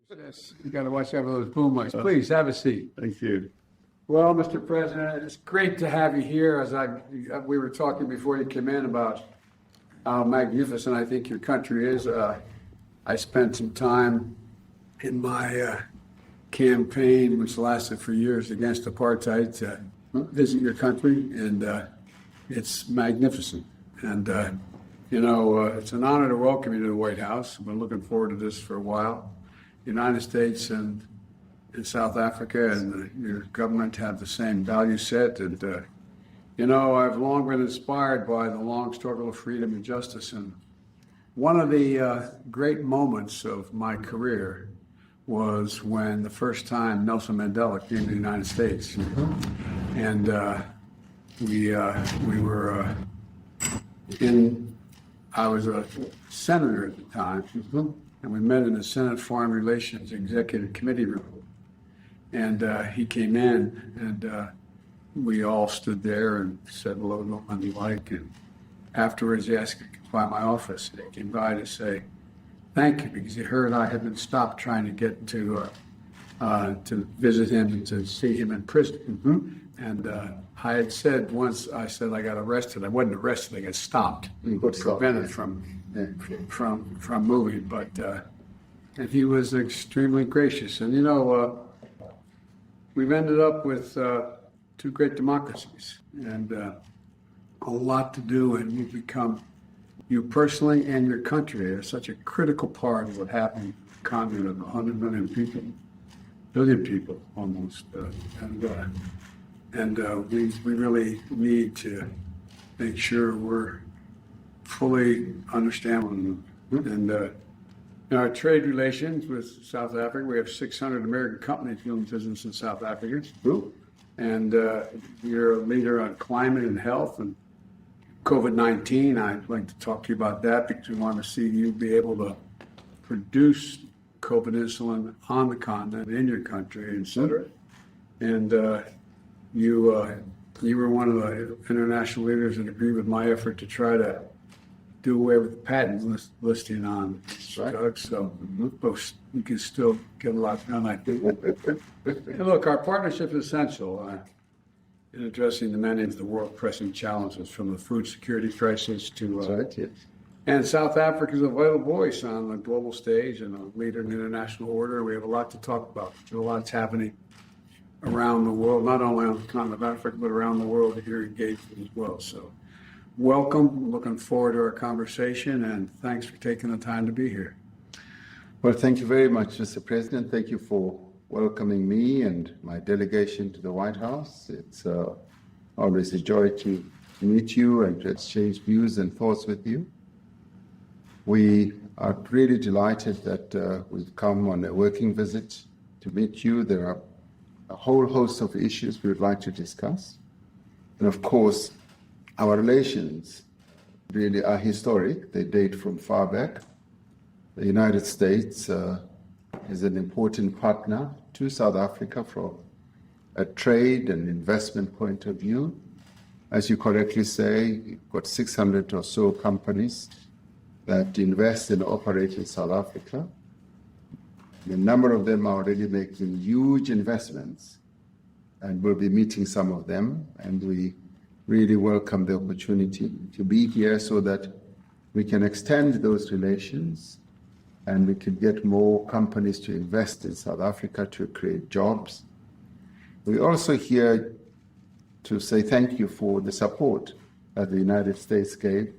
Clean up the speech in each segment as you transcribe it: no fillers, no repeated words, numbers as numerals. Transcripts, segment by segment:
Yes, you got to watch out for those boom mics. Please have a seat. Thank you. Well, Mr. President, it's great to have you here. We were talking before you came in about how magnificent I think your country is. I spent some time in my campaign, which lasted for years against apartheid, to visit your country, and it's magnificent. And it's an honor to welcome you to the White House. I've been looking forward to this for a while. The United States and South Africa and your government have the same value set. And, I've long been inspired by the long struggle of freedom and justice. And one of the great moments of my career was when the first time Nelson Mandela came to the United States. And I was a senator at the time. And we met in the Senate Foreign Relations Executive Committee room. And he came in, and we all stood there and said hello to him and the like. And afterwards, he asked me to come by my office. And he came by to say thank you, because he heard I had been stopped trying to get to visit him and to see him in prison. And I had said once, I said I got arrested. I wasn't arrested, I got stopped. Prevented from moving, but and he was extremely gracious. And we've ended up with two great democracies and a lot to do, and you've become, you personally and your country, are such a critical part of what happened in a continent of 100 million people, billion people almost, and we really need to make sure we're fully understand one another. And in our trade relations with South Africa, we have 600 American companies doing business in South Africa. And you're a leader on climate and health and COVID-19. I'd like to talk to you about that because we want to see you be able to produce COVID insulin on the continent, in your country, et cetera. And you were one of the international leaders that agreed with my effort to try to do away with the patent listing on drugs, so you can still get a lot done, I think. And look, our partnership is essential in addressing the many of the world pressing challenges, from the food security crisis to and South Africa is a vital voice on the global stage and a leader in international order. We have a lot to talk about. There's a lot happening around the world, not only on the continent of Africa, but around the world that you're engaged in as well. So welcome, looking forward to our conversation, and thanks for taking the time to be here. Well, thank you very much, Mr. President. Thank you for welcoming me and my delegation to the White House. It's always a joy to meet you and to exchange views and thoughts with you. We are really delighted that we've come on a working visit to meet you. There are a whole host of issues we would like to discuss. And of course, our relations really are historic. They date from far back. The United States is an important partner to South Africa from a trade and investment point of view. As you correctly say, you've got 600 or so companies that invest and operate in South Africa. A number of them are already making huge investments, and we'll be meeting some of them, and we really welcome the opportunity to be here so that we can extend those relations and we can get more companies to invest in South Africa to create jobs. We're also here to say thank you for the support that the United States gave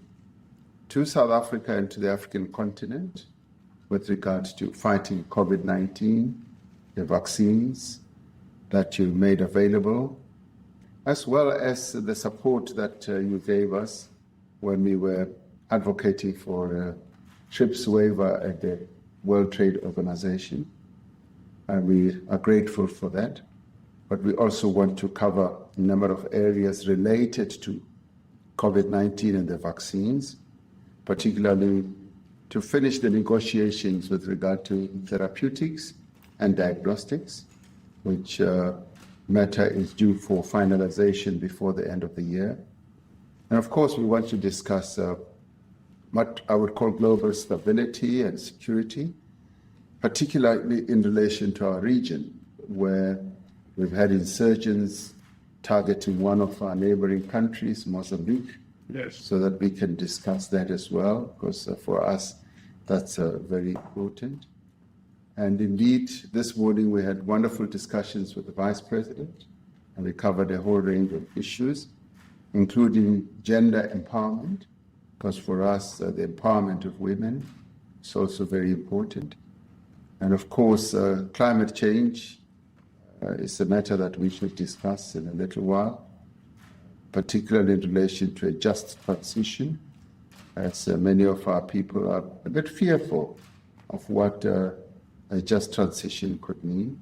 to South Africa and to the African continent with regards to fighting COVID-19, the vaccines that you made available, as well as the support that you gave us when we were advocating for a TRIPS waiver at the World Trade Organization. And we are grateful for that. But we also want to cover a number of areas related to COVID-19 and the vaccines, particularly to finish the negotiations with regard to therapeutics and diagnostics, which matter is due for finalization before the end of the year. And of course, we want to discuss what I would call global stability and security, particularly in relation to our region, where we've had insurgents targeting one of our neighboring countries, Mozambique, Yes. so that we can discuss that as well, because for us, that's very important. And indeed, this morning we had wonderful discussions with the Vice President, and we covered a whole range of issues, including gender empowerment, because for us, the empowerment of women is also very important. And of course, climate change is a matter that we should discuss in a little while, particularly in relation to a just transition, as many of our people are a bit fearful of what a just transition could mean.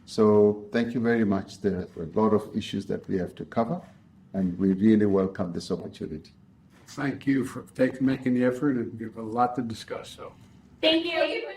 So thank you very much. There are a lot of issues that we have to cover, and we really welcome this opportunity. Thank you for making the effort, and we have a lot to discuss. So. Thank you.